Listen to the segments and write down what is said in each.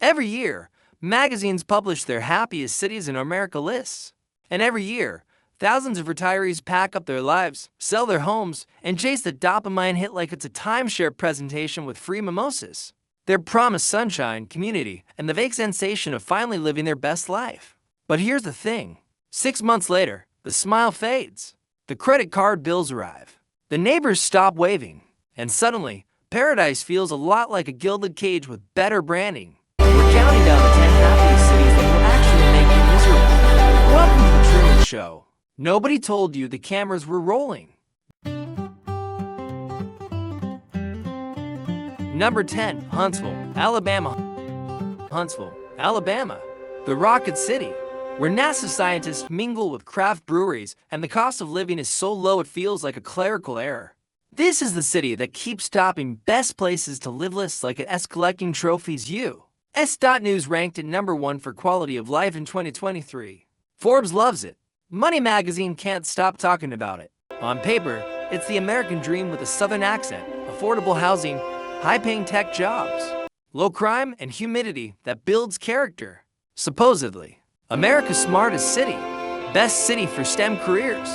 Every year, magazines publish their happiest cities in America lists. And every year, thousands of retirees pack up their lives, sell their homes, and chase the dopamine hit like it's a timeshare presentation with free mimosas. They're promised sunshine, community, and the vague sensation of finally living their best life. But here's the thing. 6 months later, the smile fades. The credit card bills arrive. The neighbors stop waving. And suddenly, paradise feels a lot like a gilded cage with better branding. We're counting down the 10 happiest cities that will actually make you miserable. Welcome to the Truman Show. Nobody told you the cameras were rolling. Number 10, Huntsville, Alabama. Huntsville, Alabama, the Rocket City, where NASA scientists mingle with craft breweries and the cost of living is so low it feels like a clerical error. This is the city that keeps topping best places to live lists like S collecting trophies. U.S.News ranked it number 1 for quality of life in 2023. Forbes loves it. Money magazine can't stop talking about it. On paper, it's the American dream with a southern accent, affordable housing, high-paying tech jobs, low crime, and humidity that builds character. Supposedly, America's smartest city, best city for STEM careers,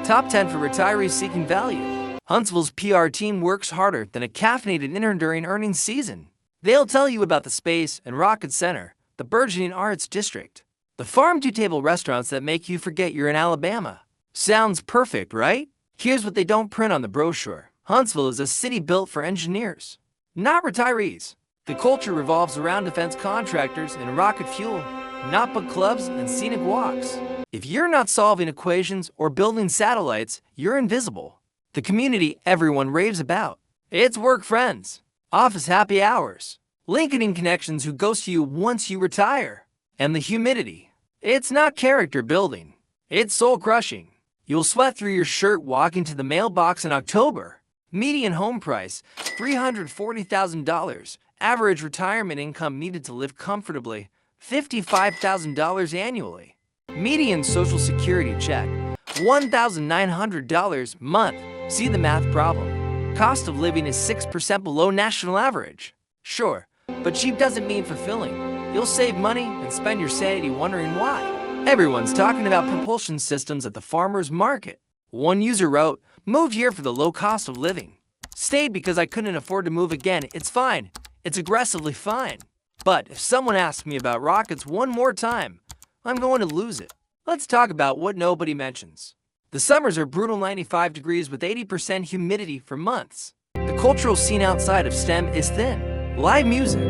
top 10 for retirees seeking value. Huntsville's PR team works harder than a caffeinated intern during earnings season. They'll tell you about the Space and Rocket Center, the burgeoning arts district, the farm-to-table restaurants that make you forget you're in Alabama. Sounds perfect, right? Here's what they don't print on the brochure. Huntsville is a city built for engineers, not retirees. The culture revolves around defense contractors and rocket fuel, not book clubs and scenic walks. If you're not solving equations or building satellites, you're invisible. The community everyone raves about. It's work friends, office happy hours, LinkedIn connections who ghost you once you retire. And the humidity. It's not character building. It's soul crushing. You'll sweat through your shirt walking to the mailbox in October. Median home price, $340,000. Average retirement income needed to live comfortably, $55,000 annually. Median Social Security check, $1,900 a month. See the math problem. Cost of living is 6% below national average. Sure, but cheap doesn't mean fulfilling. You'll save money and spend your sanity wondering why. Everyone's talking about propulsion systems at the farmer's market. One user wrote, "Moved here for the low cost of living. Stayed because I couldn't afford to move again. It's fine. It's aggressively fine. But if someone asks me about rockets one more time, I'm going to lose it." Let's talk about what nobody mentions. The summers are brutal 95 degrees with 80% humidity for months. The cultural scene outside of STEM is thin. Live music.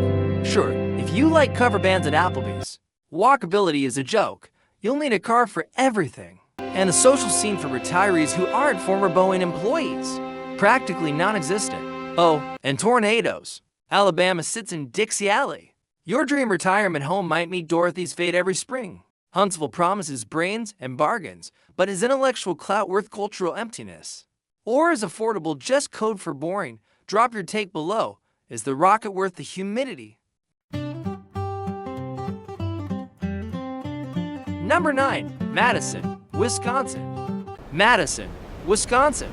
Sure, if you like cover bands at Applebee's, walkability is a joke. You'll need a car for everything. And the social scene for retirees who aren't former Boeing employees, practically non-existent. Oh, and tornadoes. Alabama sits in Dixie Alley. Your dream retirement home might meet Dorothy's fate every spring. Huntsville promises brains and bargains, but is intellectual clout worth cultural emptiness? Or is affordable just code for boring? Drop your take below. Is the rocket worth the humidity? Number 9, Madison, Wisconsin. Madison, Wisconsin,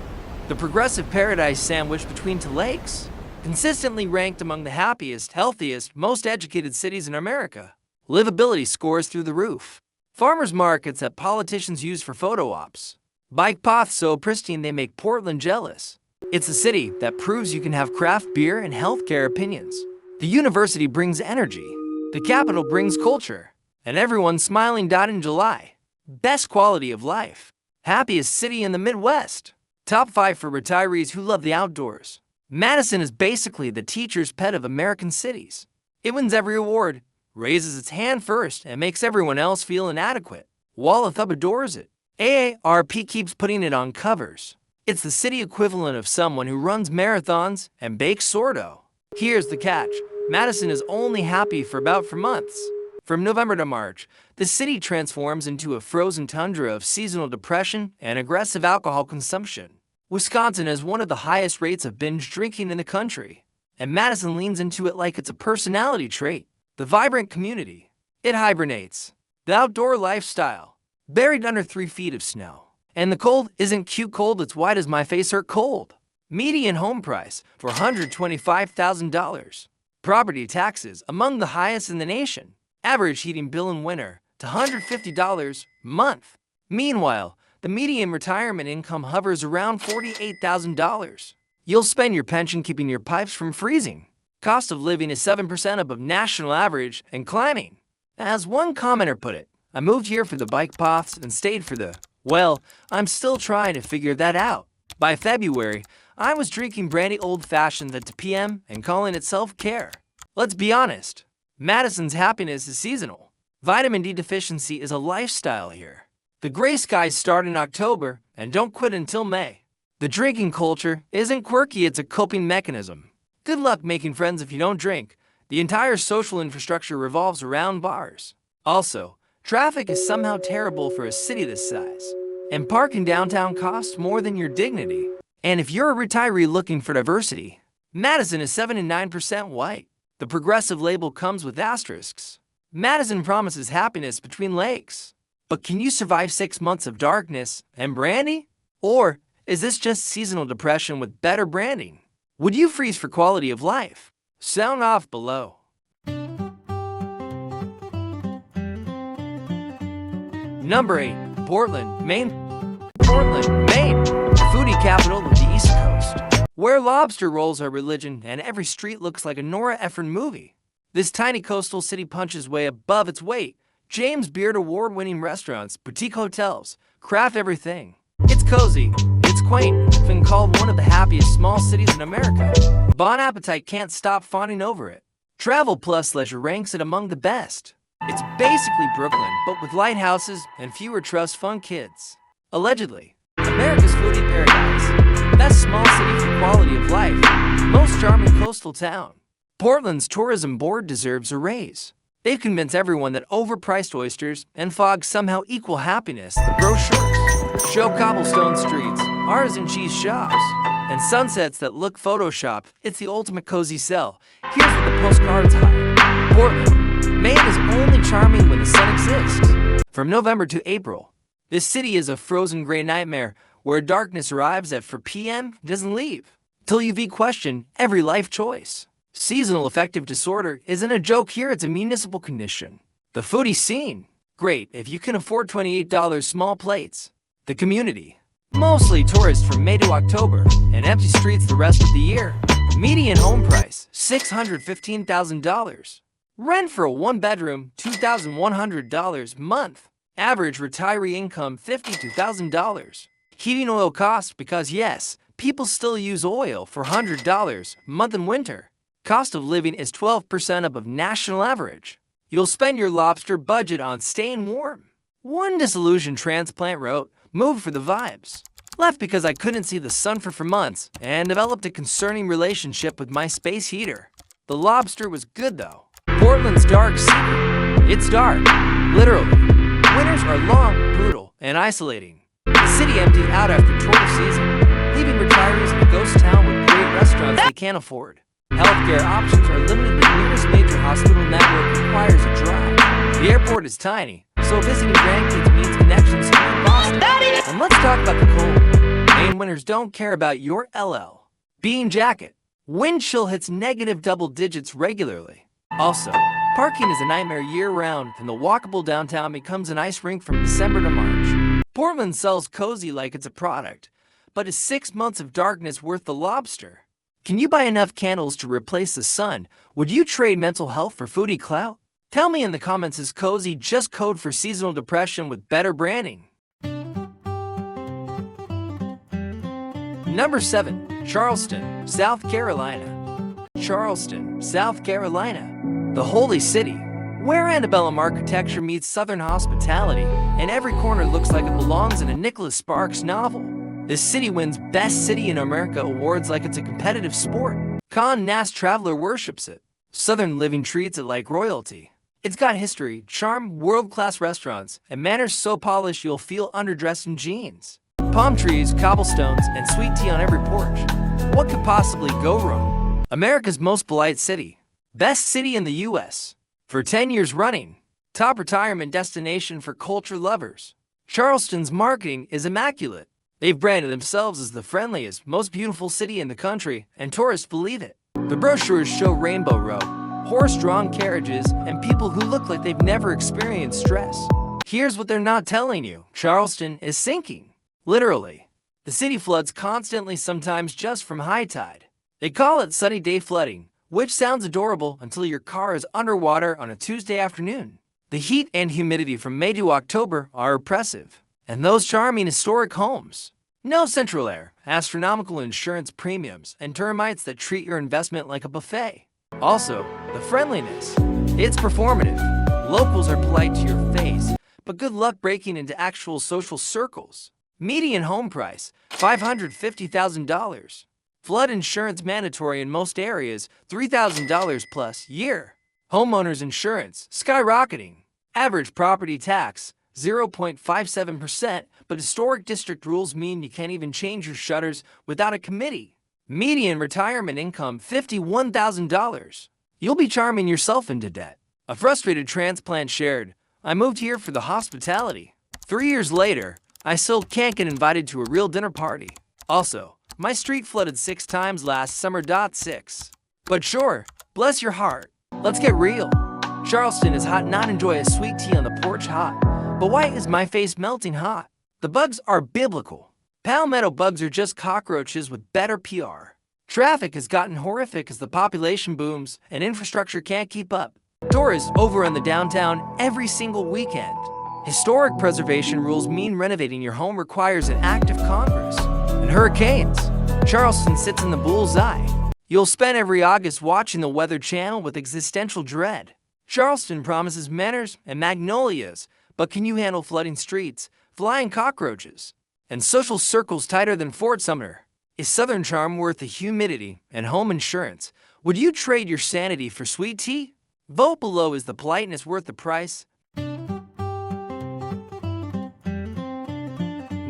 the progressive paradise sandwiched between two lakes. Consistently ranked among the happiest, healthiest, most educated cities in America. Livability scores through the roof. Farmers markets that politicians use for photo ops. Bike paths so pristine they make Portland jealous. It's a city that proves you can have craft beer and healthcare opinions. The university brings energy. The capital brings culture. And everyone's smiling. In July. Best quality of life. Happiest city in the Midwest. Top 5 for retirees who love the outdoors. Madison is basically the teacher's pet of American cities. It wins every award, raises its hand first, and makes everyone else feel inadequate. Waltham adores it. AARP keeps putting it on covers. It's the city equivalent of someone who runs marathons and bakes sourdough. Here's the catch. Madison is only happy for months. From November to March, the city transforms into a frozen tundra of seasonal depression and aggressive alcohol consumption. Wisconsin has one of the highest rates of binge drinking in the country, and Madison leans into it like it's a personality trait. The vibrant community. It hibernates. The outdoor lifestyle. Buried under 3 feet of snow. And the cold isn't cute cold, it's white as my face hurt cold. Median home price for $125,000. Property taxes among the highest in the nation. Average heating bill in winter to $150 a month. Meanwhile, the median retirement income hovers around $48,000. You'll spend your pension keeping your pipes from freezing. Cost of living is 7% above national average and climbing. As one commenter put it, I moved here for the bike paths and stayed for the, well, I'm still trying to figure that out. By February, I was drinking brandy old-fashioned at 2 p.m. and calling it self-care. Let's be honest, Madison's happiness is seasonal. Vitamin D deficiency is a lifestyle here. The gray skies start in October and don't quit until May. The drinking culture isn't quirky, it's a coping mechanism. Good luck making friends if you don't drink. The entire social infrastructure revolves around bars. Also, traffic is somehow terrible for a city this size. And parking downtown costs more than your dignity. And if you're a retiree looking for diversity, Madison is 79% white. The progressive label comes with asterisks. Madison promises happiness between lakes. But can you survive 6 months of darkness and brandy? Or is this just seasonal depression with better branding? Would you freeze for quality of life? Sound off below. Number 8. Portland, Maine. Portland, Maine, the foodie capital of the East Coast, where lobster rolls are religion and every street looks like a Nora Ephron movie. This tiny coastal city punches way above its weight. James Beard award-winning restaurants, boutique hotels, craft everything. It's cozy, it's quaint, it's been called one of the happiest small cities in America. Bon Appetit can't stop fawning over it. Travel Plus Leisure ranks it among the best. It's basically Brooklyn, but with lighthouses and fewer trust fund kids. Allegedly, America's foodie paradise. Best small city for quality of life. Most charming coastal town. Portland's tourism board deserves a raise. They've convinced everyone that overpriced oysters and fog somehow equal happiness. The brochures show cobblestone streets, artisan cheese shops, and sunsets that look photoshopped. It's the ultimate cozy sell. Here's what the postcards hide. Portland, Maine is only charming when the sun exists. From November to April, this city is a frozen gray nightmare where darkness arrives at 4 p.m. doesn't leave. Till UV question every life choice. Seasonal affective disorder isn't a joke here, it's a municipal condition. The foodie scene. Great if you can afford $28 small plates. The community. Mostly tourists from May to October and empty streets the rest of the year. Median home price, $615,000. Rent for a one-bedroom, $2,100 a month. Average retiree income, $52,000. Heating oil cost because yes, people still use oil for $100 a month in winter. Cost of living is 12% above national average. You'll spend your lobster budget on staying warm. One disillusioned transplant wrote, moved for the vibes. Left because I couldn't see the sun for months and developed a concerning relationship with my space heater. The lobster was good though. Portland's dark city. It's dark, literally. Winters are long, brutal, and isolating. The city emptied out after tourist season, leaving retirees in a ghost town with great restaurants they can't afford. Healthcare options are limited. The nearest major hospital network requires a drive. The airport is tiny, so visiting grandkids means connections to Boston. And let's talk about the cold. Maine winters don't care about your LL Bean jacket. Wind chill hits negative double digits regularly. Also, parking is a nightmare year-round, and the walkable downtown becomes an ice rink from December to March. Portland sells cozy like it's a product, but is 6 months of darkness worth the lobster? Can you buy enough candles to replace the sun? Would you trade mental health for foodie clout? Tell me in the comments, is cozy just code for seasonal depression with better branding? Number 7. Charleston, South Carolina. Charleston, South Carolina. The holy city, where antebellum architecture meets southern hospitality, and every corner looks like it belongs in a Nicholas Sparks novel. This city wins Best City in America awards like it's a competitive sport. Condé Nast Traveler worships it. Southern living treats it like royalty. It's got history, charm, world-class restaurants, and manners so polished you'll feel underdressed in jeans. Palm trees, cobblestones, and sweet tea on every porch. What could possibly go wrong? America's most polite city. Best city in the U.S. For 10 years running. Top retirement destination for culture lovers. Charleston's marketing is immaculate. They've branded themselves as the friendliest, most beautiful city in the country, and tourists believe it. The brochures show Rainbow Row, horse-drawn carriages, and people who look like they've never experienced stress. Here's what they're not telling you. Charleston is sinking. Literally. The city floods constantly, sometimes just from high tide. They call it sunny day flooding, which sounds adorable until your car is underwater on a Tuesday afternoon. The heat and humidity from May to October are oppressive. And those charming historic homes. No central air, astronomical insurance premiums, and termites that treat your investment like a buffet. Also, the friendliness. It's performative. Locals are polite to your face, but good luck breaking into actual social circles. Median home price, $550,000. Flood insurance mandatory in most areas, $3,000 plus year. Homeowners insurance, skyrocketing. Average property tax, 0.57%, but historic district rules mean you can't even change your shutters without a committee. Median retirement income, $51,000. You'll be charming yourself into debt. A frustrated transplant shared, I moved here for the hospitality. 3 years later, I still can't get invited to a real dinner party. Also, my street flooded 6 times last summer. 6. But sure, bless your heart. Let's get real. Charleston is hot, not enjoy a sweet tea on the porch hot. But why is my face melting hot? The bugs are biblical. Palmetto bugs are just cockroaches with better PR. Traffic has gotten horrific as the population booms and infrastructure can't keep up. Tourists overrun the downtown every single weekend. Historic preservation rules mean renovating your home requires an act of Congress. And hurricanes. Charleston sits in the bullseye. You'll spend every August watching the Weather Channel with existential dread. Charleston promises manners and magnolias, but can you handle flooding streets, flying cockroaches, and social circles tighter than Fort Sumner? Is Southern charm worth the humidity and home insurance? Would you trade your sanity for sweet tea? Vote below. Is the politeness worth the price?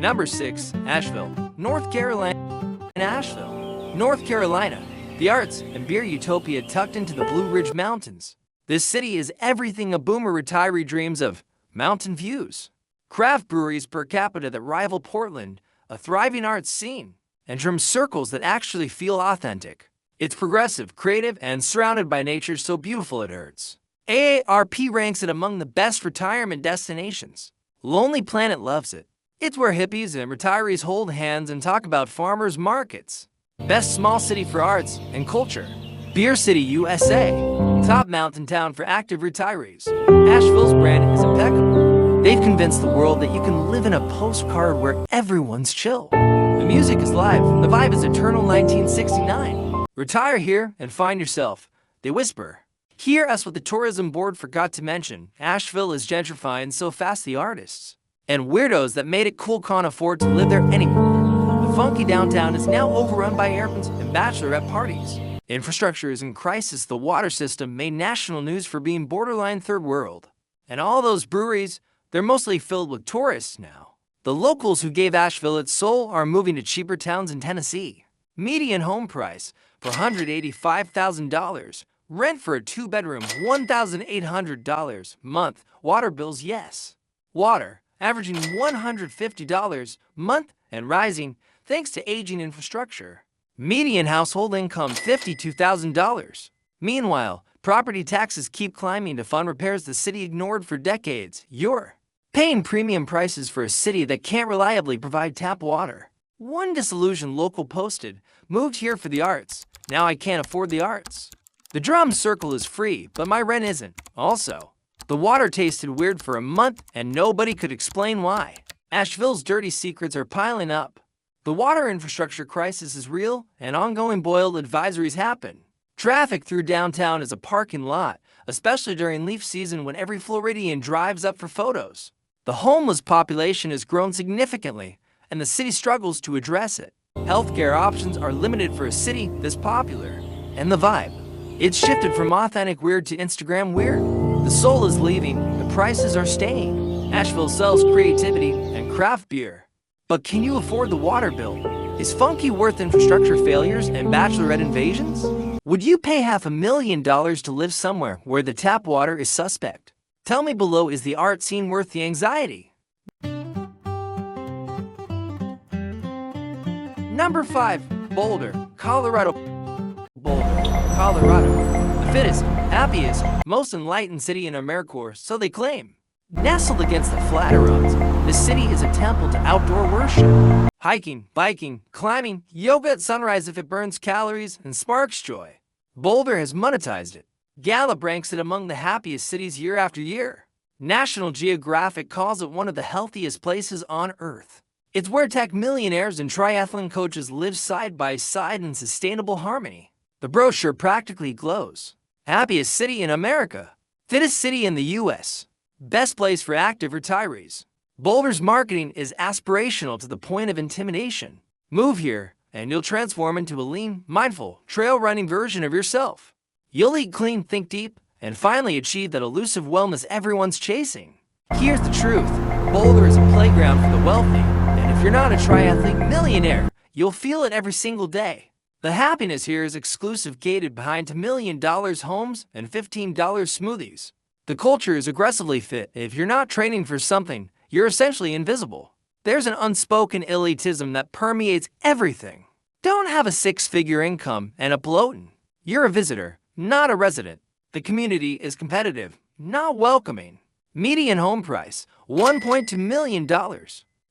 Number 6. Asheville, North Carolina. Asheville, North Carolina, the arts and beer utopia tucked into the Blue Ridge Mountains. This city is everything a boomer retiree dreams of. Mountain views, craft breweries per capita that rival Portland, a thriving arts scene, and drum circles that actually feel authentic. It's progressive, creative, and surrounded by nature so beautiful it hurts. AARP ranks it among the best retirement destinations. Lonely Planet loves it. It's where hippies and retirees hold hands and talk about farmers markets. Best small city for arts and culture. Beer City, USA. Top mountain town for active retirees. Asheville's brand is impeccable. They've convinced the world that you can live in a postcard where everyone's chill. The music is live, the vibe is eternal. 1969. Retire here and find yourself, they whisper. Hear us what the tourism board forgot to mention. Asheville is gentrifying so fast the artists and weirdos that made it cool can't afford to live there anymore. The funky downtown is now overrun by airplanes and bachelorette parties. Infrastructure is in crisis. The water system made national news for being borderline third world. And all those breweries, they're mostly filled with tourists now. The locals who gave Asheville its soul are moving to cheaper towns in Tennessee. Median home price for $185,000. Rent for a 2-bedroom, $1,800 month. Water bills, yes. Water, averaging $150 month and rising thanks to aging infrastructure. Median household income, $52,000. Meanwhile, property taxes keep climbing to fund repairs the city ignored for decades. You're paying premium prices for a city that can't reliably provide tap water. One disillusioned local posted, moved here for the arts. Now I can't afford the arts. The drum circle is free, but my rent isn't. Also, the water tasted weird for a month and nobody could explain why. Asheville's dirty secrets are piling up. The water infrastructure crisis is real, and ongoing boil advisories happen. Traffic through downtown is a parking lot, especially during leaf season when every Floridian drives up for photos. The homeless population has grown significantly, and the city struggles to address it. Healthcare options are limited for a city this popular. And the vibe. It's shifted from authentic weird to Instagram weird. The soul is leaving, the prices are staying. Asheville sells creativity and craft beer. But can you afford the water bill? Is funky worth infrastructure failures and bachelorette invasions? Would you pay $500,000 to live somewhere where the tap water is suspect? Tell me below, is the art scene worth the anxiety? Number 5. Boulder, Colorado. Boulder, Colorado. The fittest, happiest, most enlightened city in America, so they claim. Nestled against the Flatirons, the city is a temple to outdoor worship. Hiking, biking, climbing, yoga at sunrise if it burns calories and sparks joy. Boulder has monetized it. Gallup ranks it among the happiest cities year after year. National Geographic calls it one of the healthiest places on Earth. It's where tech millionaires and triathlon coaches live side by side in sustainable harmony. The brochure practically glows. Happiest city in America. Fittest city in the U.S. Best place for active retirees. Boulder's marketing is aspirational to the point of intimidation. Move here, and you'll transform into a lean, mindful, trail-running version of yourself. You'll eat clean, think deep, and finally achieve that elusive wellness everyone's chasing. Here's the truth. Boulder is a playground for the wealthy, and if you're not a triathlete millionaire, you'll feel it every single day. The happiness here is exclusive, gated behind $2 million homes and $15 smoothies. The culture is aggressively fit. If you're not training for something, you're essentially invisible. There's an unspoken elitism that permeates everything. Don't have a six-figure income and a bloating. You're a visitor, not a resident. The community is competitive, not welcoming. Median home price, $1.2 million.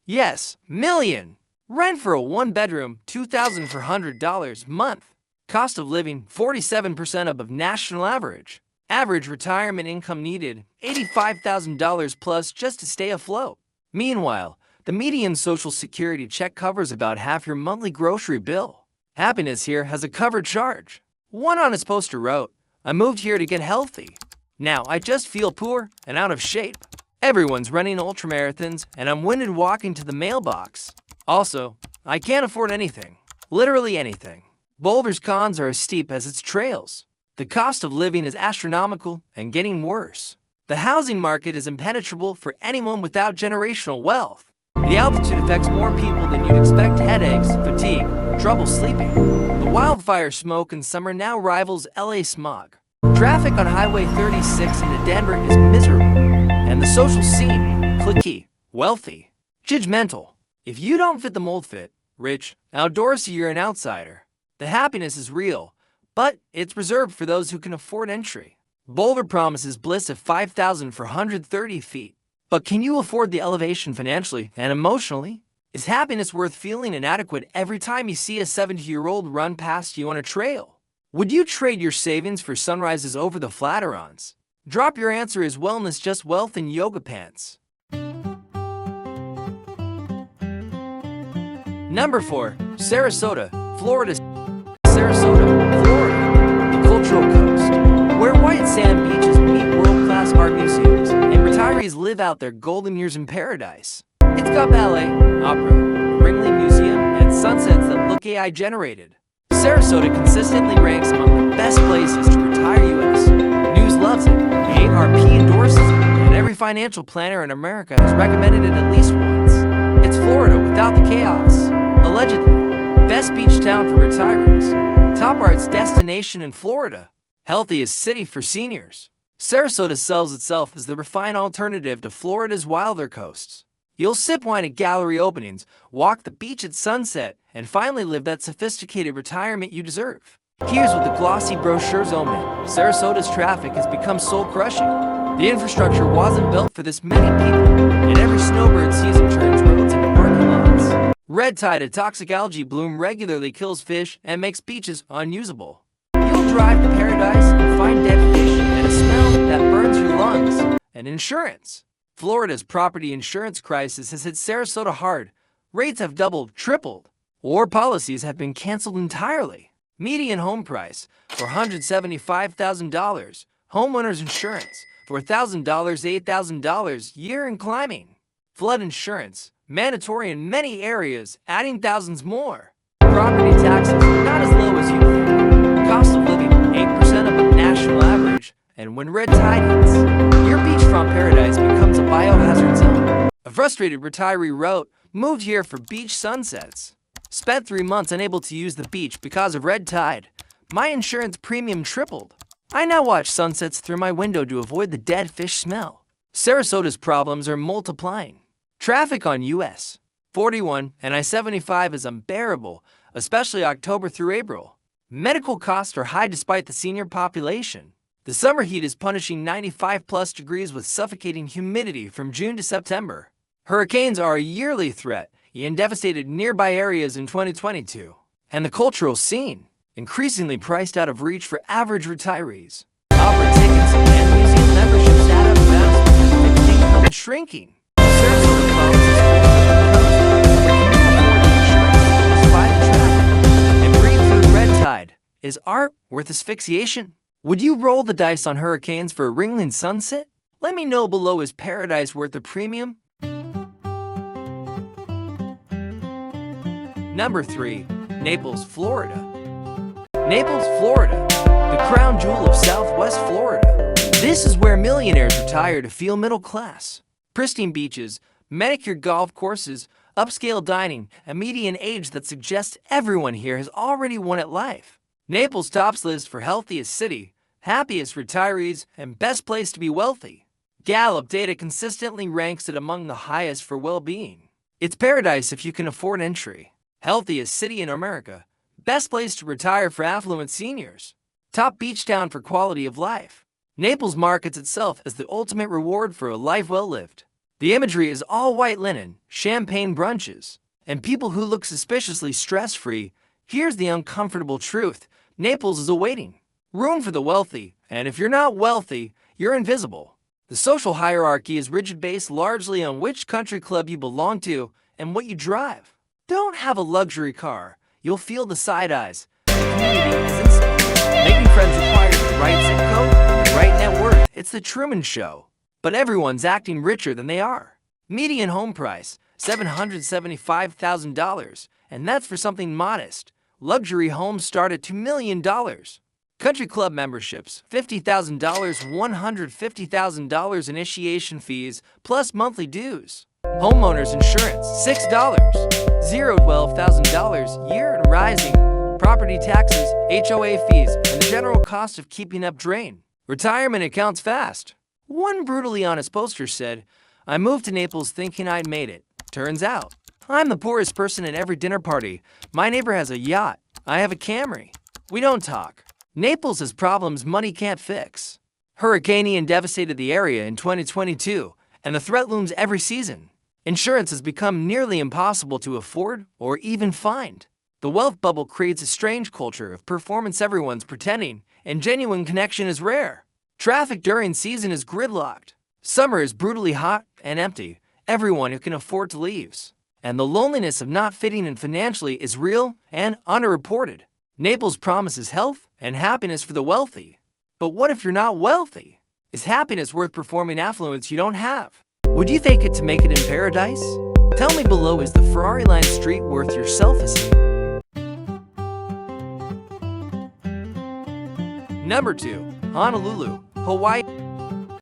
Yes, million. Rent for a one-bedroom, $2,400 a month. Cost of living, 47% above national average. Average retirement income needed, $85,000 plus just to stay afloat. Meanwhile, the median Social Security check covers about half your monthly grocery bill. Happiness here has a covered charge. One on its poster wrote, "I moved here to get healthy. Now I just feel poor and out of shape. Everyone's running ultramarathons and I'm winded walking to the mailbox. Also, I can't afford anything. Literally anything." Boulder's cons are as steep as its trails. The cost of living is astronomical and getting worse. The housing market is impenetrable for anyone without generational wealth. The altitude affects more people than you'd expect. Headaches, fatigue, trouble sleeping. The wildfire smoke in summer now rivals LA smog. Traffic on Highway 36 into Denver is miserable. And the social scene, cliquey, wealthy, judgmental. If you don't fit the mold, rich, outdoorsy, you're an outsider. The happiness is real, but it's reserved for those who can afford entry. Boulder promises bliss at 5,430 feet. But can you afford the elevation financially and emotionally? Is happiness worth feeling inadequate every time you see a 70-year-old run past you on a trail? Would you trade your savings for sunrises over the Flatirons? Drop your answer. Is wellness just wealth in yoga pants? Number 4. Sarasota, Florida. Sarasota, Florida, the cultural coast, where white sand beaches meet world-class art museums and retirees live out their golden years in paradise. It's got ballet, opera, Ringling Museum, and sunsets that look AI-generated. Sarasota consistently ranks among the best places to retire U.S. News loves it, AARP endorses it, and every financial planner in America has recommended it at least once. It's Florida without the chaos. Allegedly, best beach town for retirees. Top arts destination in Florida. Healthiest city for seniors. Sarasota sells itself as the refined alternative to Florida's wilder coasts. You'll sip wine at gallery openings, walk the beach at sunset, and finally live that sophisticated retirement you deserve. Here's what the glossy brochures omit. Sarasota's traffic has become soul-crushing. The infrastructure wasn't built for this many people, and every snowbird season turns roads into parking lots. Red tide, a toxic algae bloom, regularly kills fish and makes beaches unusable. You'll drive to paradise and find dead fish and a smell that burns your lungs. And insurance. Florida's property insurance crisis has hit Sarasota hard. Rates have doubled, tripled, or policies have been canceled entirely. Median home price, $475,000. Homeowners insurance, $4,000, $8,000 year and climbing. Flood insurance, mandatory in many areas, adding thousands more. Property taxes, not as low as you think. Cost of living, 8% above national average. And when red tide hits, your beachfront paradise becomes a biohazard zone. A frustrated retiree wrote, "Moved here for beach sunsets. Spent 3 months unable to use the beach because of red tide. My insurance premium tripled. I now watch sunsets through my window to avoid the dead fish smell." Sarasota's problems are multiplying. Traffic on US 41 and I-75 is unbearable, especially October through April. Medical costs are high despite the senior population. The summer heat is punishing 95+ degrees with suffocating humidity from June to September. Hurricanes are a yearly threat and devastated nearby areas in 2022. And the cultural scene, increasingly priced out of reach for average retirees. Opera tickets and museum memberships add up fast because the income is shrinking. Sarasota provinces and breathe through the red tide. Is art worth asphyxiation? Would you roll the dice on hurricanes for a ringling sunset? Let me know below. Is paradise worth the premium? Number 3. Naples, Florida. Naples, Florida, the crown jewel of Southwest Florida. This is where millionaires retire to feel middle class. Pristine beaches, manicured golf courses, upscale dining, a median age that suggests everyone here has already won at life. Naples tops list for healthiest city, happiest retirees, and best place to be wealthy. Gallup data consistently ranks it among the highest for well-being. It's paradise if you can afford entry. Healthiest city in America. Best place to retire for affluent seniors. Top beach town for quality of life. Naples markets itself as the ultimate reward for a life well lived. The imagery is all white linen, champagne brunches, and people who look suspiciously stress-free. Here's the uncomfortable truth. Naples is awaiting. Room for the wealthy, and if you're not wealthy, you're invisible. The social hierarchy is rigid, based largely on which country club you belong to and what you drive. Don't have a luxury car. You'll feel the side eyes. The community is instant. Making friends requires the right zip code, the right net worth. It's the Truman Show. But everyone's acting richer than they are. Median home price, $775,000. And that's for something modest. Luxury homes start at $2 million. Country club memberships, $50,000, $150,000 initiation fees, plus monthly dues. Homeowners insurance, $6, $12,000 year and rising. Property taxes, HOA fees, and the general cost of keeping up drain. Retirement accounts fast. One brutally honest poster said, "I moved to Naples thinking I'd made it. Turns out, I'm the poorest person at every dinner party. My neighbor has a yacht. I have a Camry. We don't talk." Naples has problems money can't fix. Hurricane Ian devastated the area in 2022, and the threat looms every season. Insurance has become nearly impossible to afford or even find. The wealth bubble creates a strange culture of performance. Everyone's pretending, and genuine connection is rare. Traffic during season is gridlocked. Summer is brutally hot and empty. Everyone who can afford to leaves. And the loneliness of not fitting in financially is real and underreported. Naples promises health and happiness for the wealthy. But what if you're not wealthy? Is happiness worth performing affluence you don't have? Would you fake it to make it in paradise? Tell me below, is the Ferrari line street worth your self-esteem? Number 2. Honolulu, Hawaii.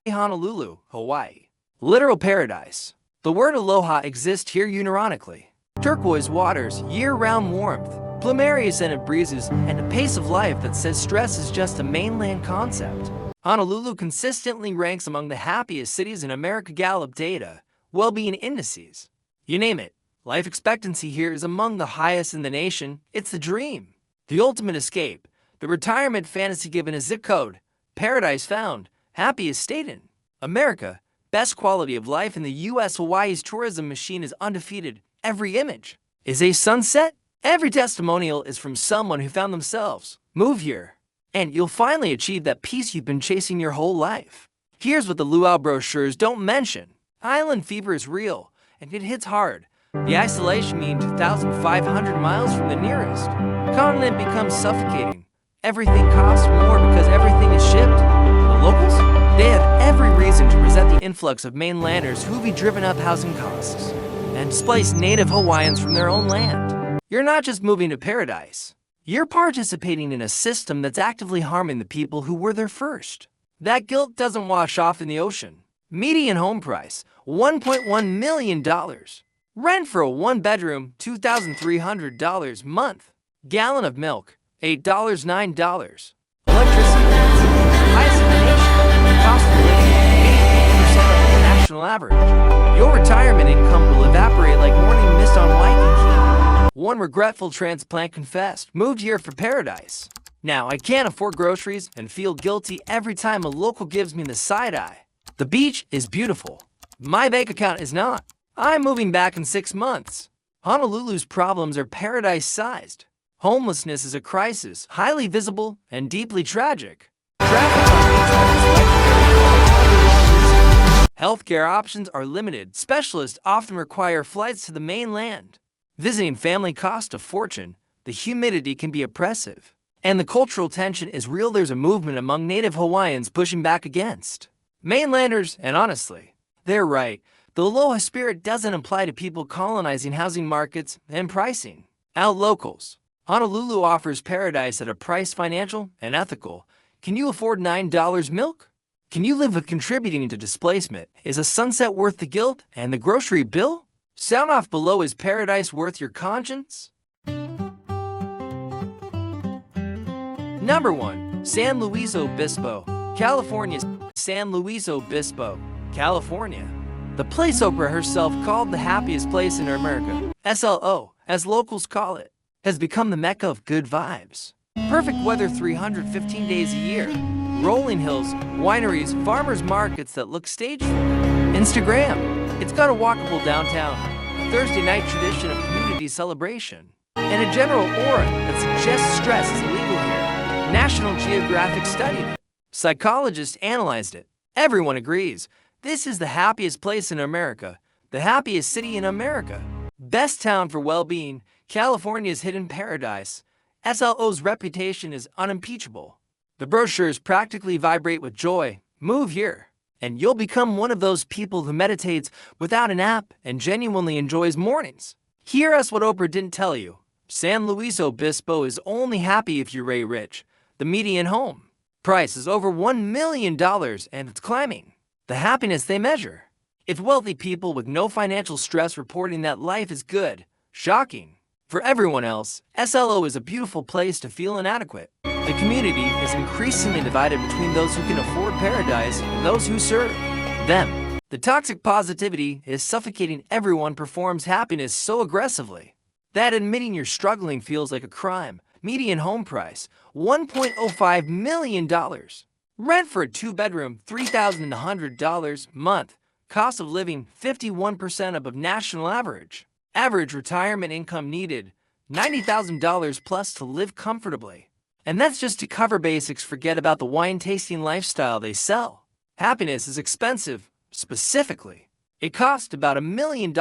Honolulu, Hawaii. Literal paradise. The word aloha exists here unironically. Turquoise waters, year-round warmth, plumeria-scented breezes, and a pace of life that says stress is just a mainland concept. Honolulu consistently ranks among the happiest cities in America. Gallup data, well-being indices. You name it, life expectancy here is among the highest in the nation. It's the dream, the ultimate escape, the retirement fantasy given a zip code, paradise found, happiest state in America, best quality of life in the U.S. Hawaii's tourism machine is undefeated. Every image is a sunset. Every testimonial is from someone who found themselves. Move here, and you'll finally achieve that peace you've been chasing your whole life. Here's what the luau brochures don't mention. Island fever is real, and it hits hard. The isolation means 2,500 miles from the nearest continent becomes suffocating. Everything costs more because everything is shipped. The locals? They have every reason to resent the influx of mainlanders who'll be driven up housing costs and displace native Hawaiians from their own land. You're not just moving to paradise. You're participating in a system that's actively harming the people who were there first. That guilt doesn't wash off in the ocean. Median home price, $1.1 million. Rent for a one-bedroom, $2,300 month. Gallon of milk, $8, $9. Electricity, highest in the nation. Cost of living, 80% of the national average. Your retirement income will evaporate like morning mist on Waikiki. One One regretful transplant confessed, moved here for paradise. Now I can't afford groceries and feel guilty every time a local gives me the side eye. The beach is beautiful. My bank account is not. I'm moving back in 6 months. Honolulu's problems are paradise-sized. Homelessness is a crisis, highly visible and deeply tragic. Traffic on beach healthcare options are limited. Specialists often require flights to the mainland. Visiting family costs a fortune. The humidity can be oppressive. And the cultural tension is real. There's a movement among native Hawaiians pushing back against mainlanders, and honestly, they're right. The aloha spirit doesn't apply to people colonizing housing markets and pricing out locals. Honolulu offers paradise at a price financial and ethical. Can you afford $9 milk? Can you live with contributing to displacement? Is a sunset worth the guilt and the grocery bill? Sound off below. Is paradise worth your conscience? Number 1. San Luis Obispo, California. San Luis Obispo, California. The place Oprah herself called the happiest place in America, SLO, as locals call it, has become the mecca of good vibes. Perfect weather 315 days a year. Rolling hills, wineries, farmers markets that look staged for Instagram. It's got a walkable downtown, a Thursday night tradition of community celebration, and a general aura that suggests stress is illegal here. National Geographic studied it. Psychologists analyzed it. Everyone agrees. This is the happiest place in America, the happiest city in America. Best town for well-being, California's hidden paradise. SLO's reputation is unimpeachable. The brochures practically vibrate with joy. Move here, and you'll become one of those people who meditates without an app and genuinely enjoys mornings. Hear us what Oprah didn't tell you. San Luis Obispo is only happy if you're rich. The median home price is over $1 million and it's climbing. The happiness they measure. If wealthy people with no financial stress reporting that life is good, shocking. For everyone else, SLO is a beautiful place to feel inadequate. The community is increasingly divided between those who can afford paradise and those who serve them. The toxic positivity is suffocating. Everyone performs happiness so aggressively that admitting you're struggling feels like a crime. Median home price, $1.05 million. Rent for a 2-bedroom, $3,100 month. Cost of living, 51% above national average. Average retirement income needed, $90,000 plus to live comfortably. And that's just to cover basics. Forget about the wine-tasting lifestyle they sell. Happiness is expensive, specifically. It costs about $1 million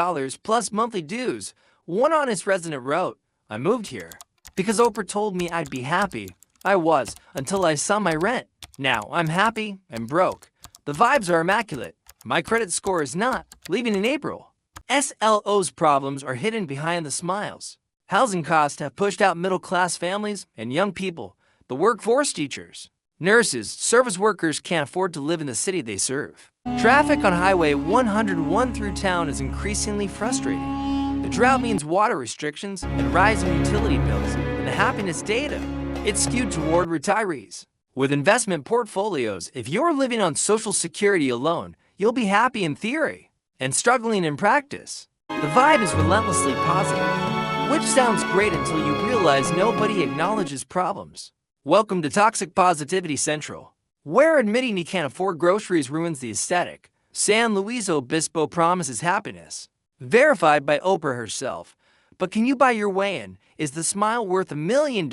plus monthly dues. One honest resident wrote, "I moved here because Oprah told me I'd be happy. I was, until I saw my rent. Now I'm happy and broke. The vibes are immaculate. My credit score is not. Leaving in April." SLO's problems are hidden behind the smiles. Housing costs have pushed out middle-class families and young people. The workforce, teachers, nurses, service workers can't afford to live in the city they serve. Traffic on Highway 101 through town is increasingly frustrating. The drought means water restrictions and rising utility bills, and the happiness data, it's skewed toward retirees. With investment portfolios, if you're living on Social Security alone, you'll be happy in theory and struggling in practice. The vibe is relentlessly positive, which sounds great until you realize nobody acknowledges problems. Welcome to Toxic Positivity Central, where admitting you can't afford groceries ruins the aesthetic. San Luis Obispo promises happiness, verified by Oprah herself. But can you buy your way in? Is the smile worth $1 million?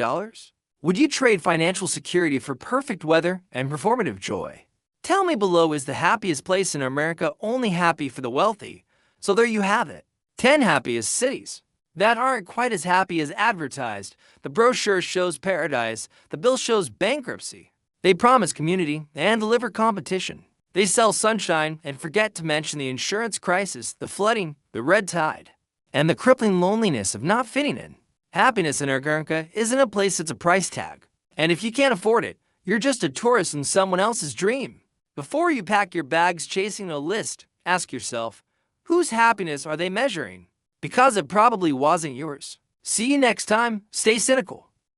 Would you trade financial security for perfect weather and performative joy? Tell me below, is the happiest place in America only happy for the wealthy? So there you have it. 10 happiest cities that aren't quite as happy as advertised. The brochure shows paradise. The bill shows bankruptcy. They promise community and deliver competition. They sell sunshine and forget to mention the insurance crisis, the flooding, the red tide, and the crippling loneliness of not fitting in. Happiness in America isn't a place, it's a price tag. And if you can't afford it, you're just a tourist in someone else's dream. Before you pack your bags chasing a list, ask yourself, whose happiness are they measuring? Because it probably wasn't yours. See you next time. Stay cynical.